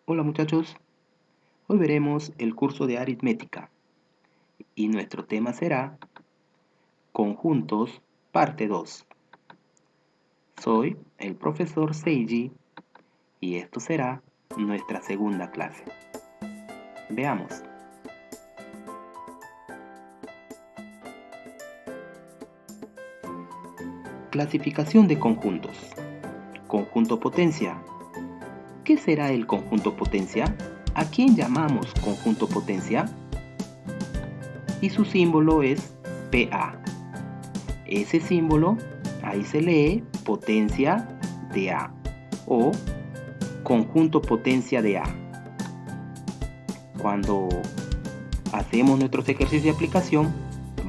Hola muchachos, hoy veremos el curso de aritmética y nuestro tema será conjuntos parte 2. Soy el profesor Seiji y esto será nuestra segunda clase. Veamos. Clasificación de conjuntos. Conjunto potencia. ¿Qué será el conjunto potencia? ¿A quién llamamos conjunto potencia? Y su símbolo es PA. Ese símbolo, ahí se lee potencia de A o conjunto potencia de A. Cuando hacemos nuestros ejercicios de aplicación,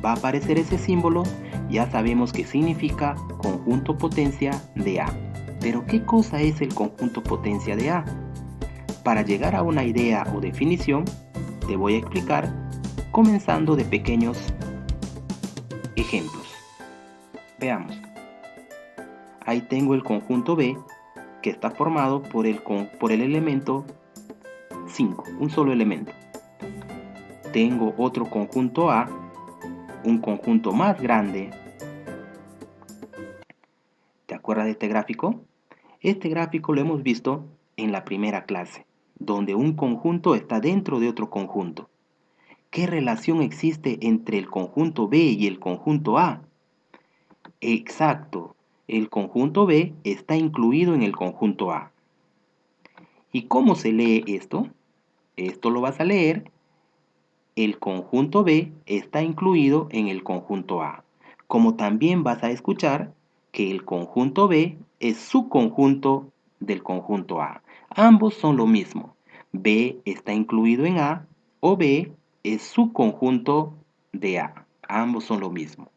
va a aparecer ese símbolo, ya sabemos que significa conjunto potencia de A. Pero ¿qué cosa es el conjunto potencia de A? Para llegar a una idea o definición, te voy a explicar comenzando de pequeños ejemplos. Veamos. Ahí tengo el conjunto B, que está formado por el elemento 5, un solo elemento. Tengo otro conjunto A, un conjunto más grande. ¿Te acuerdas de este gráfico? Este gráfico lo hemos visto en la primera clase, donde un conjunto está dentro de otro conjunto. ¿Qué relación existe entre el conjunto B y el conjunto A? Exacto, el conjunto B está incluido en el conjunto A. ¿Y cómo se lee esto? Esto lo vas a leer. El conjunto B está incluido en el conjunto A. Como también vas a escuchar que el conjunto B es subconjunto del conjunto A. Ambos son lo mismo. B está incluido en A o B es subconjunto de A. Ambos son lo mismo.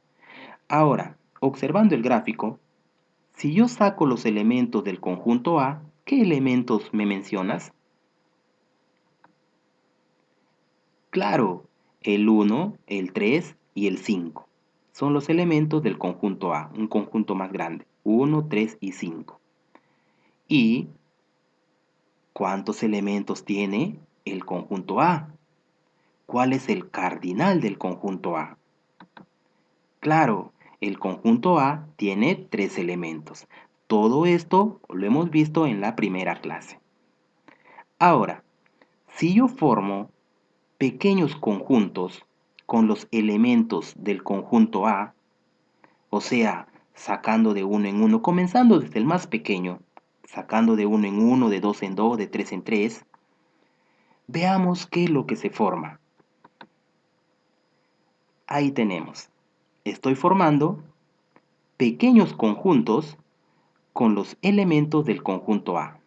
Ahora, observando el gráfico, si yo saco los elementos del conjunto A, ¿qué elementos me mencionas? Claro, el 1, el 3 y el 5 son los elementos del conjunto A, un conjunto más grande, 1, 3 y 5. ¿Y cuántos elementos tiene el conjunto A? ¿Cuál es el cardinal del conjunto A? Claro, el conjunto A tiene 3 elementos. Todo esto lo hemos visto en la primera clase. Ahora, si yo formo pequeños conjuntos con los elementos del conjunto A, o sea, sacando de uno en uno, comenzando desde el más pequeño, sacando de uno en uno, de dos en dos, de tres en tres, veamos qué es lo que se forma. Ahí tenemos. Estoy formando pequeños conjuntos con los elementos del conjunto A.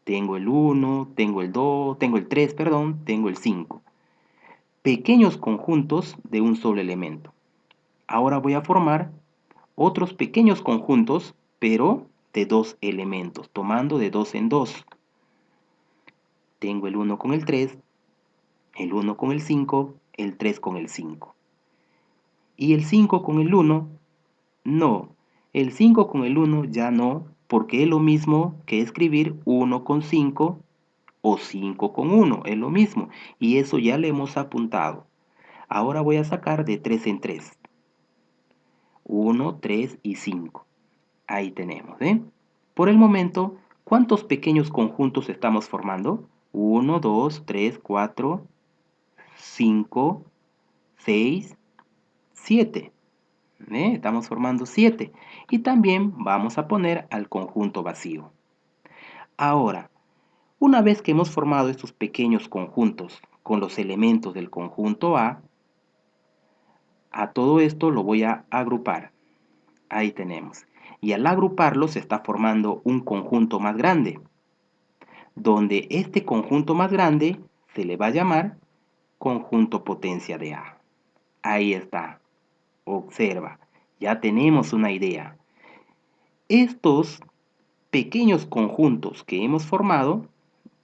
Tengo el 1, tengo el 2, tengo el 3, perdón, tengo el 5. Pequeños conjuntos de un solo elemento. Ahora voy a formar otros pequeños conjuntos, pero de dos elementos, tomando de dos en dos. Tengo el 1 con el 3, el 1 con el 5, el 3 con el 5. ¿Y el 5 con el 1? No, el 5 con el 1 ya no, porque es lo mismo que escribir 1 con 5 o 5 con 1, es lo mismo. Y eso ya le hemos apuntado. Ahora voy a sacar de 3 en 3. 1, 3 y 5. Ahí tenemos, ¿eh? Por el momento, ¿cuántos pequeños conjuntos estamos formando? 1, 2, 3, 4, 5, 6, 7. Estamos formando 7. Y también vamos a poner al conjunto vacío. Ahora, una vez que hemos formado estos pequeños conjuntos con los elementos del conjunto A todo esto lo voy a agrupar. Ahí tenemos. Y al agruparlo se está formando un conjunto más grande, donde este conjunto más grande se le va a llamar conjunto potencia de A. Ahí está. Observa, ya tenemos una idea. Estos pequeños conjuntos que hemos formado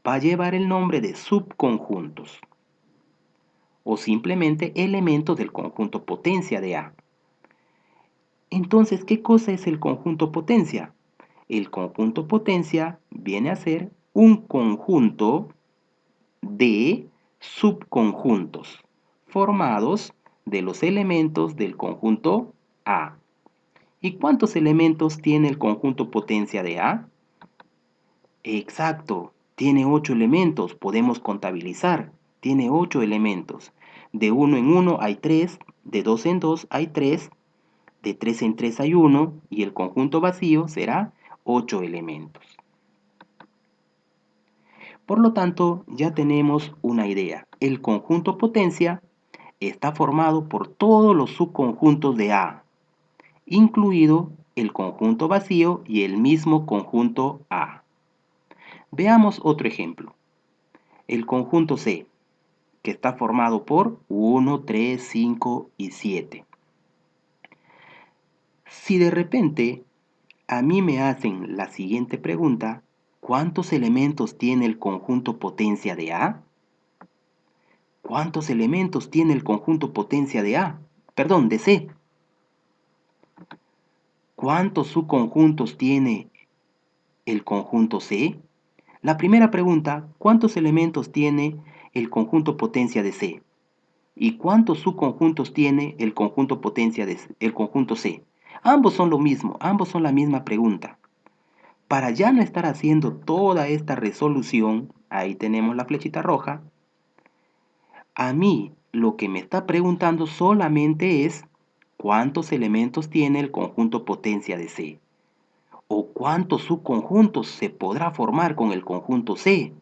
va a llevar el nombre de subconjuntos o simplemente elementos del conjunto potencia de A. Entonces, ¿qué cosa es el conjunto potencia? El conjunto potencia viene a ser un conjunto de subconjuntos formados de los elementos del conjunto A. ¿Y cuántos elementos tiene el conjunto potencia de A? Exacto, tiene 8 elementos, podemos contabilizar. Tiene 8 elementos. De uno en uno hay 3, de 2 en 2 hay 3, de 3 en 3 hay 1 y el conjunto vacío será 8 elementos. Por lo tanto, ya tenemos una idea. El conjunto potencia está formado por todos los subconjuntos de A, incluido el conjunto vacío y el mismo conjunto A. Veamos otro ejemplo. El conjunto C, que está formado por 1, 3, 5 y 7. Si de repente a mí me hacen la siguiente pregunta, ¿cuántos elementos tiene el conjunto potencia de A? ¿Cuántos elementos tiene el conjunto potencia de A? Perdón, de C. ¿Cuántos subconjuntos tiene el conjunto C? La primera pregunta, ¿cuántos elementos tiene el conjunto potencia de C? ¿Y cuántos subconjuntos tiene el conjunto potencia de el conjunto C? Ambos son lo mismo, ambos son la misma pregunta. Para ya no estar haciendo toda esta resolución, ahí tenemos la flechita roja, a mí lo que me está preguntando solamente es cuántos elementos tiene el conjunto potencia de C o cuántos subconjuntos se podrá formar con el conjunto C.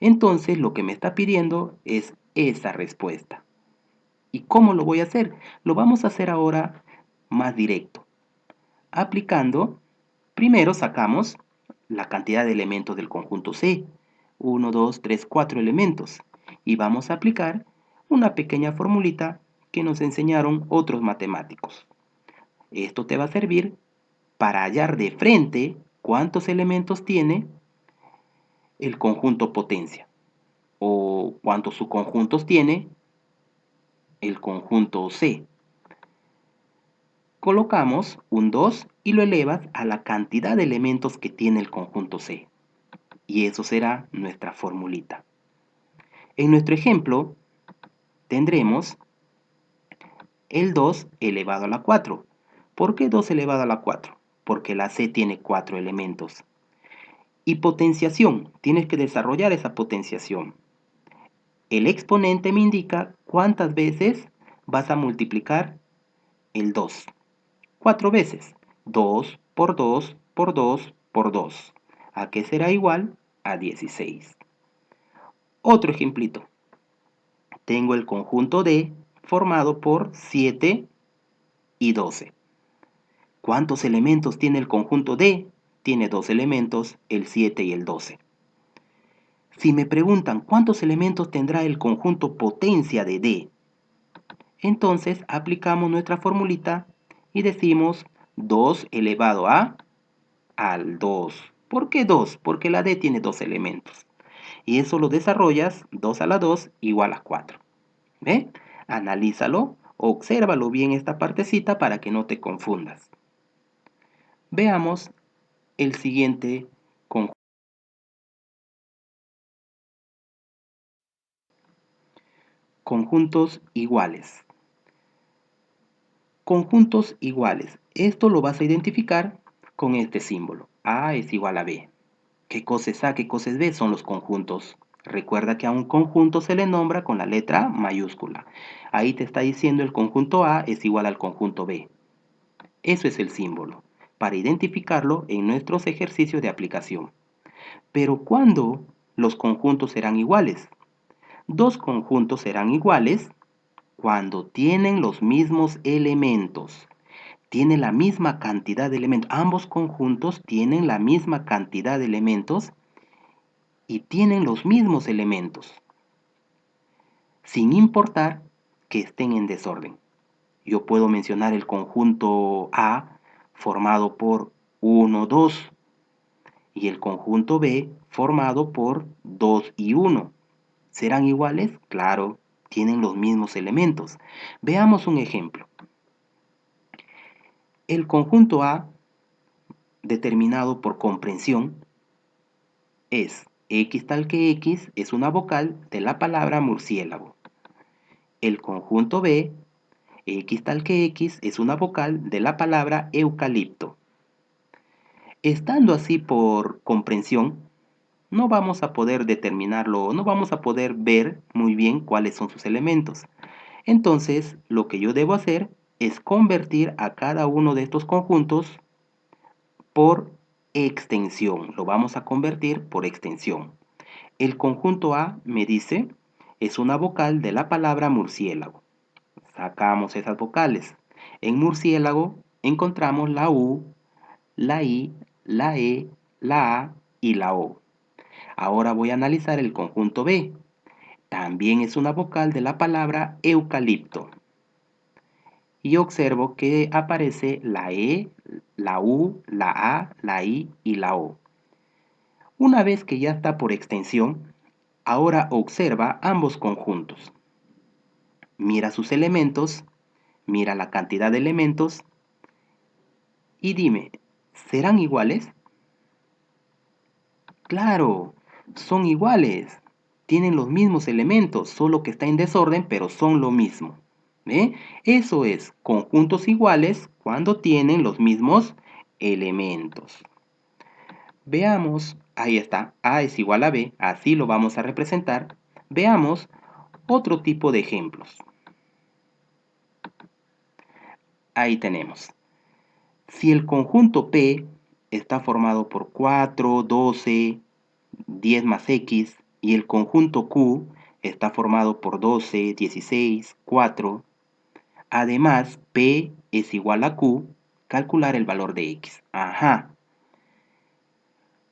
Entonces lo que me está pidiendo es esa respuesta. ¿Y cómo lo voy a hacer? Lo vamos a hacer ahora más directo. Aplicando, primero sacamos la cantidad de elementos del conjunto C. 1, 2, 3, 4 elementos. Y vamos a aplicar una pequeña formulita que nos enseñaron otros matemáticos. Esto te va a servir para hallar de frente cuántos elementos tiene el conjunto potencia o cuántos subconjuntos tiene el conjunto C. Colocamos un 2 y lo elevas a la cantidad de elementos que tiene el conjunto C. Y eso será nuestra formulita. En nuestro ejemplo tendremos el 2 elevado a la 4. ¿Por qué 2 elevado a la 4? Porque la C tiene 4 elementos. Y potenciación, tienes que desarrollar esa potenciación. El exponente me indica cuántas veces vas a multiplicar el 2. 4 veces. 2 por 2 por 2 por 2. ¿A qué será igual? A 16. Otro ejemplito. Tengo el conjunto D formado por 7 y 12. ¿Cuántos elementos tiene el conjunto D? Tiene 2 elementos, el 7 y el 12. Si me preguntan cuántos elementos tendrá el conjunto potencia de D, entonces aplicamos nuestra formulita y decimos 2 elevado a al 2. ¿Por qué 2? Porque la D tiene 2 elementos. Y eso lo desarrollas 2 a la 2 igual a 4. ¿Ve? Analízalo, obsérvalo bien esta partecita para que no te confundas. Veamos el siguiente conjunto. Conjuntos iguales. Conjuntos iguales. Esto lo vas a identificar con este símbolo. A es igual a B. ¿Qué cosa es A? ¿Qué cosa es B? Son los conjuntos. Recuerda que a un conjunto se le nombra con la letra mayúscula. Ahí te está diciendo el conjunto A es igual al conjunto B. Eso es el símbolo, para identificarlo en nuestros ejercicios de aplicación. Pero ¿cuándo los conjuntos serán iguales? Dos conjuntos serán iguales cuando tienen los mismos elementos. Tienen la misma cantidad de elementos. Ambos conjuntos tienen la misma cantidad de elementos y tienen los mismos elementos, sin importar que estén en desorden. Yo puedo mencionar el conjunto A formado por 1, 2 y el conjunto B formado por 2 y 1. ¿Serán iguales? Claro, tienen los mismos elementos. Veamos un ejemplo. El conjunto A, determinado por comprensión, es X tal que X es una vocal de la palabra murciélago. El conjunto B, X tal que X es una vocal de la palabra eucalipto. Estando así por comprensión, no vamos a poder determinarlo, no vamos a poder ver muy bien cuáles son sus elementos. Entonces, lo que yo debo hacer es convertir a cada uno de estos conjuntos por extensión. Lo vamos a convertir por extensión. El conjunto A me dice, es una vocal de la palabra murciélago. Sacamos esas vocales. En murciélago encontramos la U, la I, la E, la A y la O. Ahora voy a analizar el conjunto B. También es una vocal de la palabra eucalipto. Y observo que aparece la E, la U, la A, la I y la O. Una vez que ya está por extensión, ahora observa ambos conjuntos. Mira sus elementos, mira la cantidad de elementos y dime, ¿serán iguales? Claro, son iguales. Tienen los mismos elementos, solo que está en desorden, pero son lo mismo. ¿Ve? Eso es, conjuntos iguales cuando tienen los mismos elementos. Veamos, ahí está, A es igual a B, así lo vamos a representar. Veamos otro tipo de ejemplos. Ahí tenemos. Si el conjunto P está formado por 4, 12, 10 más X y el conjunto Q está formado por 12, 16, 4. Además, P es igual a Q, calcular el valor de X. Ajá.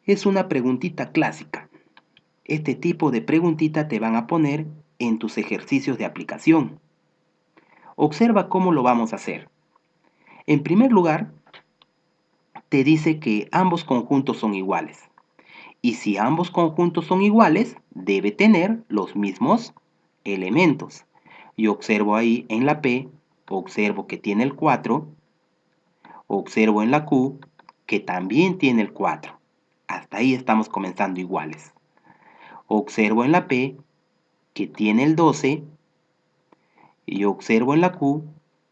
Es una preguntita clásica. Este tipo de preguntita te van a poner en tus ejercicios de aplicación. Observa cómo lo vamos a hacer. En primer lugar, te dice que ambos conjuntos son iguales. Y si ambos conjuntos son iguales, debe tener los mismos elementos. Yo observo ahí en la P, observo que tiene el 4, observo en la Q que también tiene el 4. Hasta ahí estamos comenzando iguales. Observo en la P que tiene el 12 y observo en la Q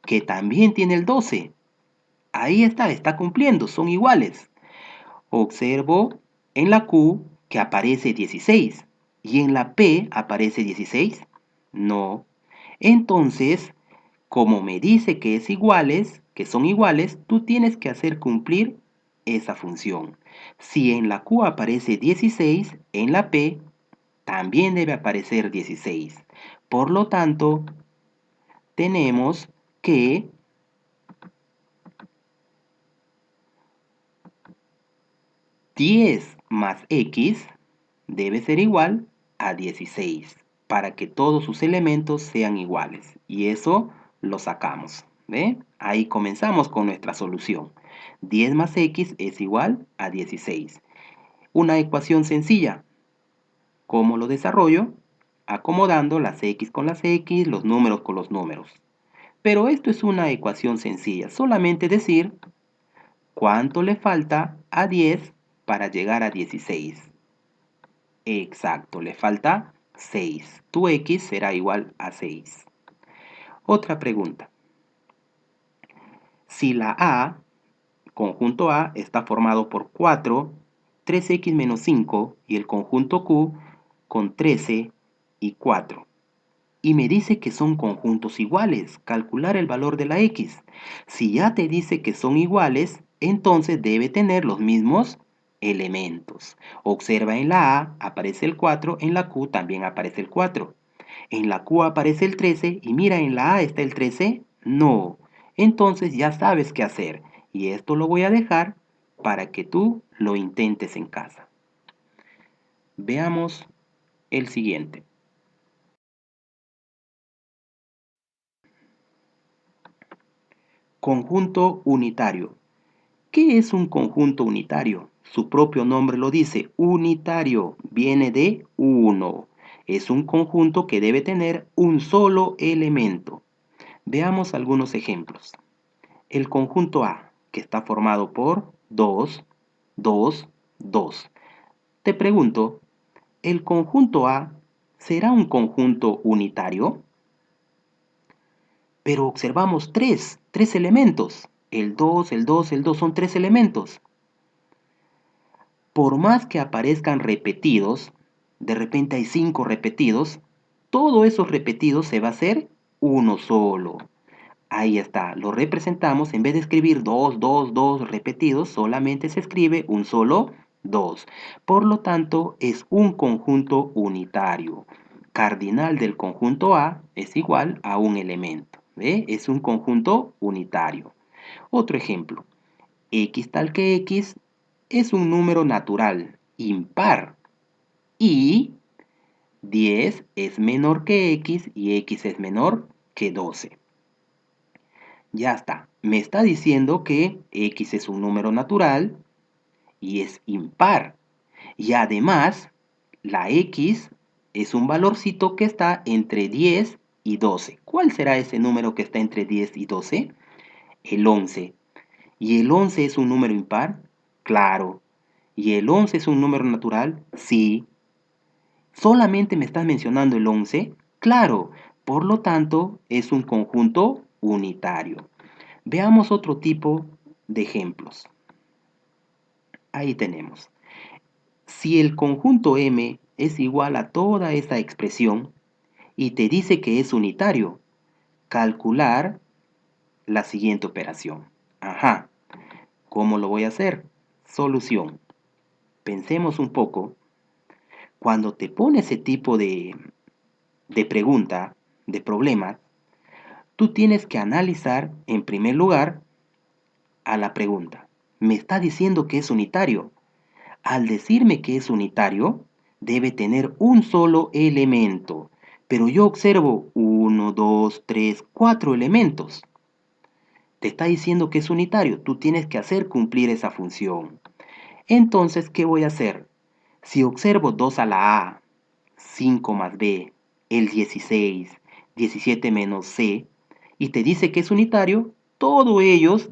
que también tiene el 12. Ahí está cumpliendo, son iguales. Observo en la Q que aparece 16 y en la P aparece 16. No. Entonces, como me dice que es iguales, que son iguales, tú tienes que hacer cumplir esa función. Si en la Q aparece 16, en la P también debe aparecer 16. Por lo tanto, tenemos que 10 más X debe ser igual a 16 para que todos sus elementos sean iguales. Y eso lo sacamos. ¿Ve? Ahí comenzamos con nuestra solución. 10 más X es igual a 16. Una ecuación sencilla. ¿Cómo lo desarrollo? Acomodando las X con las X, los números con los números. Pero esto es una ecuación sencilla. Solamente decir cuánto le falta a 10 para llegar a 16. Exacto, le falta 6. Tu X será igual a 6. Otra pregunta. Si la A, conjunto A, está formado por 4, 3X menos 5 y el conjunto Q con 13 y 4. Y me dice que son conjuntos iguales, calcular el valor de la X. Si ya te dice que son iguales, entonces debe tener los mismos elementos. Observa en la A aparece el 4, en la Q también aparece el 4. En la Q aparece el 13 y mira, en la A está el 13. No. Entonces ya sabes qué hacer. Y esto lo voy a dejar para que tú lo intentes en casa. Veamos el siguiente. Conjunto unitario. ¿Qué es un conjunto unitario? Su propio nombre lo dice, unitario, viene de uno. Es un conjunto que debe tener un solo elemento. Veamos algunos ejemplos. El conjunto A, que está formado por 2, 2, 2. Te pregunto, ¿el conjunto A será un conjunto unitario? Pero observamos tres elementos. El 2, el 2, el 2 son tres elementos. Por más que aparezcan repetidos, de repente hay 5 repetidos, todos esos repetidos se va a hacer uno solo. Ahí está, lo representamos, en vez de escribir 2, 2, 2 repetidos, solamente se escribe un solo 2. Por lo tanto, es un conjunto unitario. Cardinal del conjunto A es igual a un elemento. ¿Ve? Es un conjunto unitario. Otro ejemplo, x tal que x es un número natural, impar, y 10 es menor que x y x es menor que 12. Ya está. Me está diciendo que x es un número natural y es impar. Y además, la x es un valorcito que está entre 10 y 12. ¿Cuál será ese número que está entre 10 y 12? El 11. ¿Y el 11 es un número impar? Claro. ¿Y el 11 es un número natural? Sí. ¿Solamente me estás mencionando el 11? Claro. Por lo tanto, es un conjunto unitario. Veamos otro tipo de ejemplos. Ahí tenemos. Si el conjunto M es igual a toda esta expresión y te dice que es unitario, calcular la siguiente operación. Ajá, ¿cómo lo voy a hacer? Solución. Pensemos un poco. Cuando te pone ese tipo de pregunta, de problema, tú tienes que analizar en primer lugar a la pregunta. Me está diciendo que es unitario. Al decirme que es unitario, debe tener un solo elemento, pero yo observo 1, 2, 3, 4 elementos. Te está diciendo que es unitario, tú tienes que hacer cumplir esa función. Entonces, ¿qué voy a hacer? Si observo 2 a la A, 5 más B, el 16, 17 menos C, y te dice que es unitario, todos ellos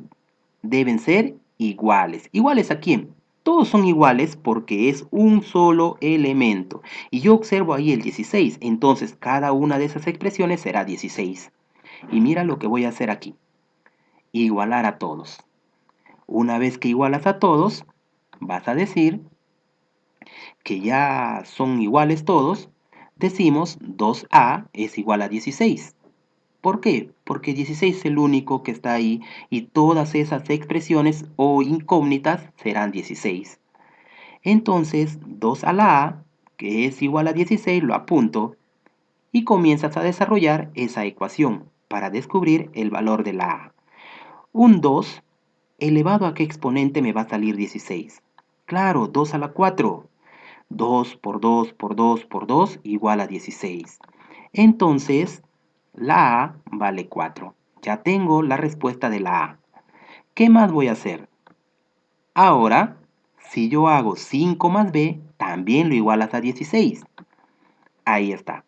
deben ser iguales. ¿Iguales a quién? Todos son iguales porque es un solo elemento. Y yo observo ahí el 16, entonces cada una de esas expresiones será 16. Y mira lo que voy a hacer aquí. Igualar a todos. Una vez que igualas a todos, vas a decir que ya son iguales todos. Decimos 2a es igual a 16. ¿Por qué? Porque 16 es el único que está ahí y todas esas expresiones o incógnitas serán 16. Entonces, 2 a la A, que es igual a 16, lo apunto y comienzas a desarrollar esa ecuación para descubrir el valor de la A. Un 2 elevado a qué exponente me va a salir 16. Claro, 2 a la 4. 2 por 2 por 2 por 2 igual a 16. Entonces, la A vale 4. Ya tengo la respuesta de la A. ¿Qué más voy a hacer? Ahora, si yo hago 5 más B, también lo igualas a 16. Ahí está.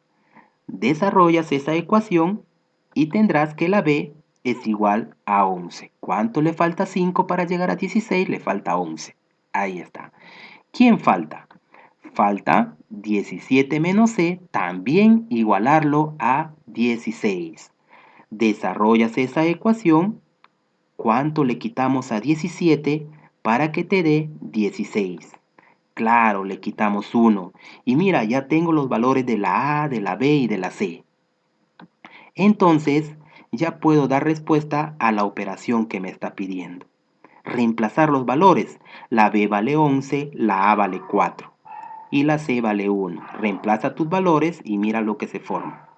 Desarrollas esa ecuación y tendrás que la B es igual a 11. ¿Cuánto le falta a 5 para llegar a 16? Le falta 11. Ahí está. ¿Quién falta? Falta 17 menos C, también igualarlo a 16. Desarrollas esa ecuación. ¿Cuánto le quitamos a 17 para que te dé 16? Claro, le quitamos 1. Y mira, ya tengo los valores de la A, de la B y de la C. Entonces, ya puedo dar respuesta a la operación que me está pidiendo. Reemplazar los valores. La B vale 11, la A vale 4 y la C vale 1. Reemplaza tus valores y mira lo que se forma.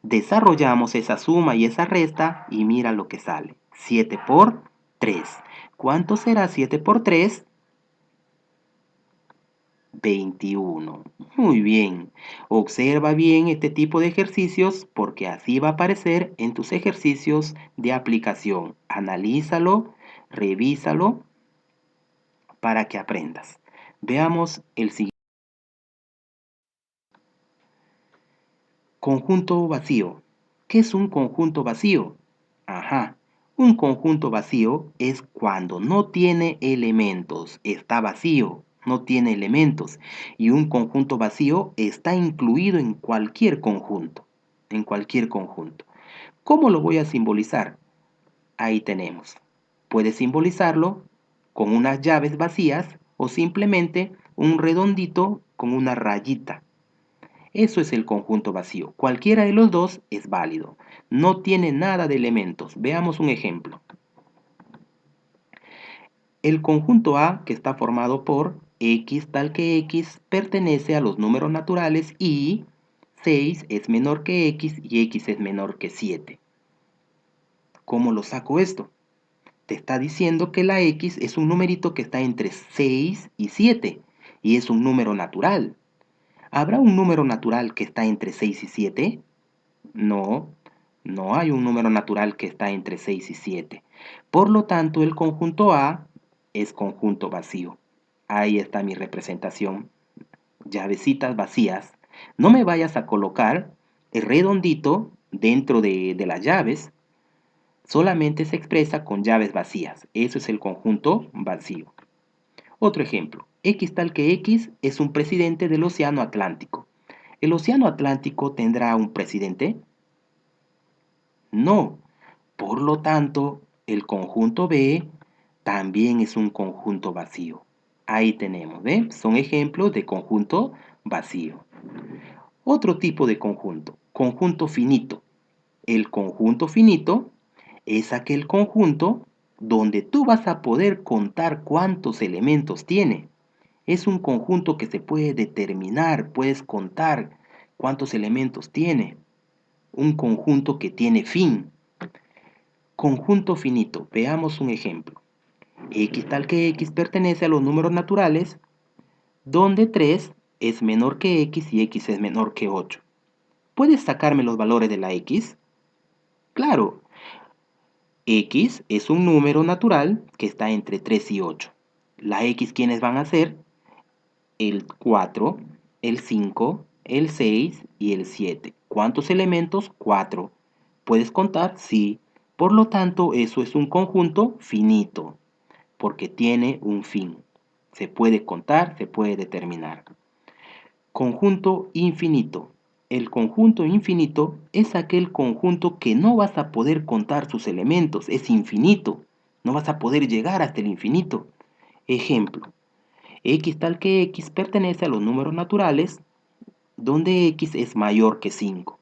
Desarrollamos esa suma y esa resta y mira lo que sale. 7 por 3. ¿Cuánto será 7 por 3? 21. Muy bien. Observa bien este tipo de ejercicios porque así va a aparecer en tus ejercicios de aplicación. Analízalo, revísalo para que aprendas. Veamos el siguiente. Conjunto vacío. ¿Qué es un conjunto vacío? Ajá. Un conjunto vacío es cuando no tiene elementos, está vacío. no tiene elementos. Y un conjunto vacío está incluido en cualquier conjunto, en cualquier conjunto. ¿Cómo lo voy a simbolizar? Ahí tenemos. Puedes simbolizarlo con unas llaves vacías o simplemente un redondito con una rayita. Eso es el conjunto vacío. Cualquiera de los dos es válido. No tiene nada de elementos. Veamos un ejemplo. El conjunto A, que está formado por X tal que X, pertenece a los números naturales y 6 es menor que X y X es menor que 7. ¿Cómo lo saco esto? Te está diciendo que la X es un numerito que está entre 6 y 7 y es un número natural. ¿Habrá un número natural que está entre 6 y 7? No, no hay un número natural que está entre 6 y 7. Por lo tanto, el conjunto A es conjunto vacío. Ahí está mi representación. Llavecitas vacías. No me vayas a colocar el redondito dentro de las llaves. Solamente se expresa con llaves vacías. Eso es el conjunto vacío. Otro ejemplo. X tal que X es un presidente del Océano Atlántico. ¿El Océano Atlántico tendrá un presidente? No. Por lo tanto, el conjunto B también es un conjunto vacío. Ahí tenemos, ¿ve? Son ejemplos de conjunto vacío. Otro tipo de conjunto finito. El conjunto finito es aquel conjunto donde tú vas a poder contar cuántos elementos tiene. Es un conjunto que se puede determinar, puedes contar cuántos elementos tiene. Un conjunto que tiene fin. Conjunto finito. Veamos un ejemplo. X tal que X pertenece a los números naturales, donde 3 es menor que X y X es menor que 8. ¿Puedes sacarme los valores de la X? Claro, X es un número natural que está entre 3 y 8. La X, ¿quiénes van a ser? El 4, el 5, el 6 y el 7. ¿Cuántos elementos? 4. ¿Puedes contar? Sí. Por lo tanto, eso es un conjunto finito, porque tiene un fin. Se puede contar, se puede determinar. Conjunto infinito. El conjunto infinito es aquel conjunto que no vas a poder contar sus elementos, es infinito. No vas a poder llegar hasta el infinito. Ejemplo, X tal que X pertenece a los números naturales, donde X es mayor que 5.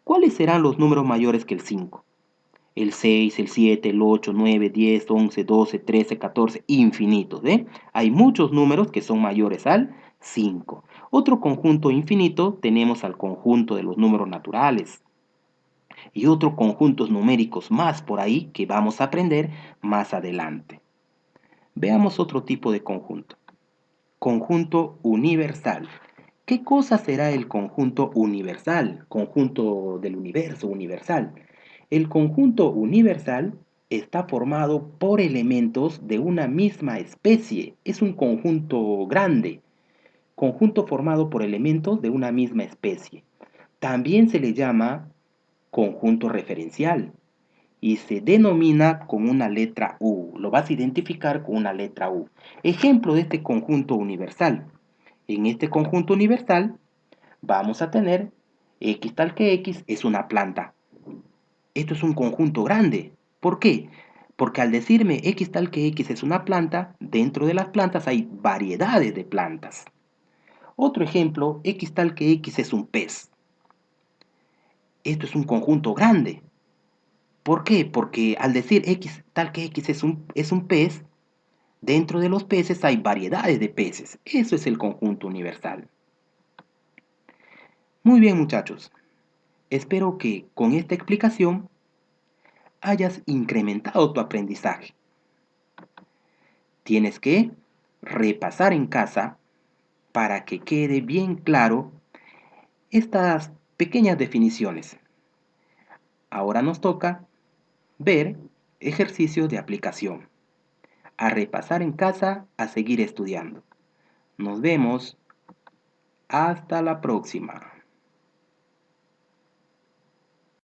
¿Cuáles serán los números mayores que el 5? El 6, el 7, el 8, 9, 10, 11, 12, 13, 14, infinitos. Hay muchos números que son mayores al 5. Otro conjunto infinito tenemos al conjunto de los números naturales. Y otros conjuntos numéricos más por ahí que vamos a aprender más adelante. Veamos otro tipo de conjunto. Conjunto universal. ¿Qué cosa será el conjunto universal? Conjunto del universo universal. El conjunto universal está formado por elementos de una misma especie. Es un conjunto grande. Conjunto formado por elementos de una misma especie. También se le llama conjunto referencial y se denomina con una letra U. Lo vas a identificar con una letra U. Ejemplo de este conjunto universal. En este conjunto universal vamos a tener X tal que X es una planta. Esto es un conjunto grande. ¿Por qué? Porque al decirme X tal que X es una planta, dentro de las plantas hay variedades de plantas. Otro ejemplo, X tal que X es un pez. Esto es un conjunto grande. ¿Por qué? Porque al decir X tal que X es un pez, dentro de los peces hay variedades de peces. Eso es el conjunto universal. Muy bien, muchachos. Espero que con esta explicación hayas incrementado tu aprendizaje. Tienes que repasar en casa para que quede bien claro estas pequeñas definiciones. Ahora nos toca ver ejercicios de aplicación. A repasar en casa, a seguir estudiando. Nos vemos. Hasta la próxima.